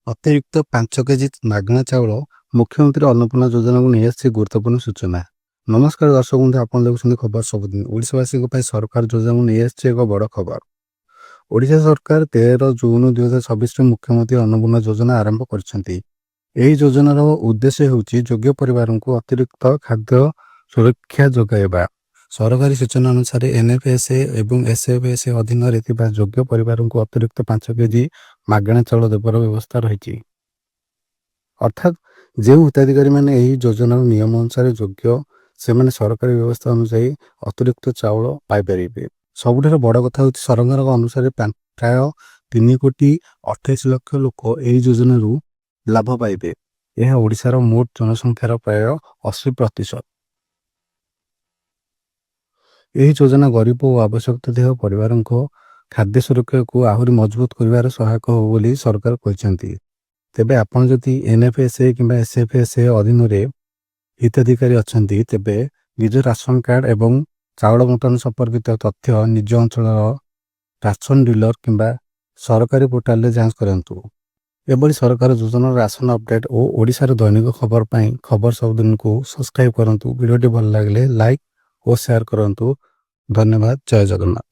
ଅତିରିକ୍ତ 5 କେଜି ମାଗଣା ଚାଉଳ ମୁଖ୍ୟମନ୍ତ୍ରୀ ଅନ୍ନପୂର୍ଣ୍ଣା ଯୋଜନାକୁ ନେଇ ଆସିଛି ଗୁରୁତ୍ୱପୂର୍ଣ୍ଣ ସୂଚନା। ନମସ୍କାର ଦର୍ଶକ ବନ୍ଧୁ, ଆପଣ ଦେଖୁଛନ୍ତି ଖବର ସବୁଦିନ। ଓଡ଼ିଶାବାସୀଙ୍କ ପାଇଁ ସରକାର ଯୋଜନାକୁ ନେଇ ଆସିଛି ଏକ ବଡ଼ ଖବର। ଓଡ଼ିଶା ସରକାର 13 ଜୁନ 2026ରେ ମୁଖ୍ୟମନ୍ତ୍ରୀ ଅନ୍ନପୂର୍ଣ୍ଣା ଯୋଜନା ଆରମ୍ଭ କରିଛନ୍ତି। ଏହି ଯୋଜନାର ଉଦ୍ଦେଶ୍ୟ ହେଉଛି ଯୋଗ୍ୟ ପରିବାରଙ୍କୁ ଅତିରିକ୍ତ ଖାଦ୍ୟ ସୁରକ୍ଷା ଯୋଗାଇବା। ସରକାରୀ ସୂଚନା ଅନୁସାରେ NFSA ଏବଂ SFSA ଅଧୀନରେ ଥିବା ଯୋଗ୍ୟ ପରିବାରଙ୍କୁ ଅତିରିକ୍ତ 5 କେଜି ମାଗଣା ଚାଉଳ ଦେବାର ବ୍ୟବସ୍ଥା ରହିଛି। ଅର୍ଥାତ୍ ଯେଉଁ ହିତାଧିକାରୀମାନେ ଏହି ଯୋଜନାର ନିୟମ ଅନୁସାରେ ଯୋଗ୍ୟ, ସେମାନେ ସରକାରୀ ବ୍ୟବସ୍ଥା ଅନୁଯାୟୀ ଅତିରିକ୍ତ ଚାଉଳ ପାଇପାରିବେ। ସବୁଠାରୁ ବଡ଼ କଥା ହେଉଛି ସରକାରଙ୍କ ଅନୁସାରେ ପ୍ରାୟ 3,28,00,000 ଲୋକ ଏହି ଯୋଜନାରୁ ଲାଭ ପାଇବେ। ଏହା ଓଡ଼ିଶାର ମୋଟ ଜନସଂଖ୍ୟାର ପ୍ରାୟ 80%। ଏହି ଯୋଜନା ଗରିବ ଓ ଆବଶ୍ୟକତା ଥିବା ପରିବାରଙ୍କ ଖାଦ୍ୟ ସୁରକ୍ଷାକୁ ଆହୁରି ମଜବୁତ କରିବାରେ ସହାୟକ ହେବ ବୋଲି ସରକାର କହିଛନ୍ତି। ତେବେ ଆପଣ ଯଦି NFSA କିମ୍ବା SFSA ଅଧୀନରେ ହିତାଧିକାରୀ ଅଛନ୍ତି, ତେବେ ନିଜ ରାସନ କାର୍ଡ଼ ଏବଂ ଚାଉଳ ବଣ୍ଟନ ସମ୍ପର୍କିତ ତଥ୍ୟ ନିଜ ଅଞ୍ଚଳର ରାସନ ଡିଲର କିମ୍ବା ସରକାରୀ ପୋର୍ଟାଲରେ ଯାଞ୍ଚ କରନ୍ତୁ। ଏଭଳି ସରକାର ଯୋଜନାର ରାସନ ଅପଡେଟ୍ ଓ ଓଡ଼ିଶାର ଦୈନିକ ଖବର ପାଇଁ ଖବର ସବୁଦିନକୁ ସବସ୍କ୍ରାଇବ୍ କରନ୍ତୁ। ଭିଡ଼ିଓଟି ଭଲ ଲାଗିଲେ ଲାଇକ୍ ଓ ସେୟାର କରନ୍ତୁ। ଧନ୍ୟବାଦ। ଜୟ ଜଗନ୍ନାଥ।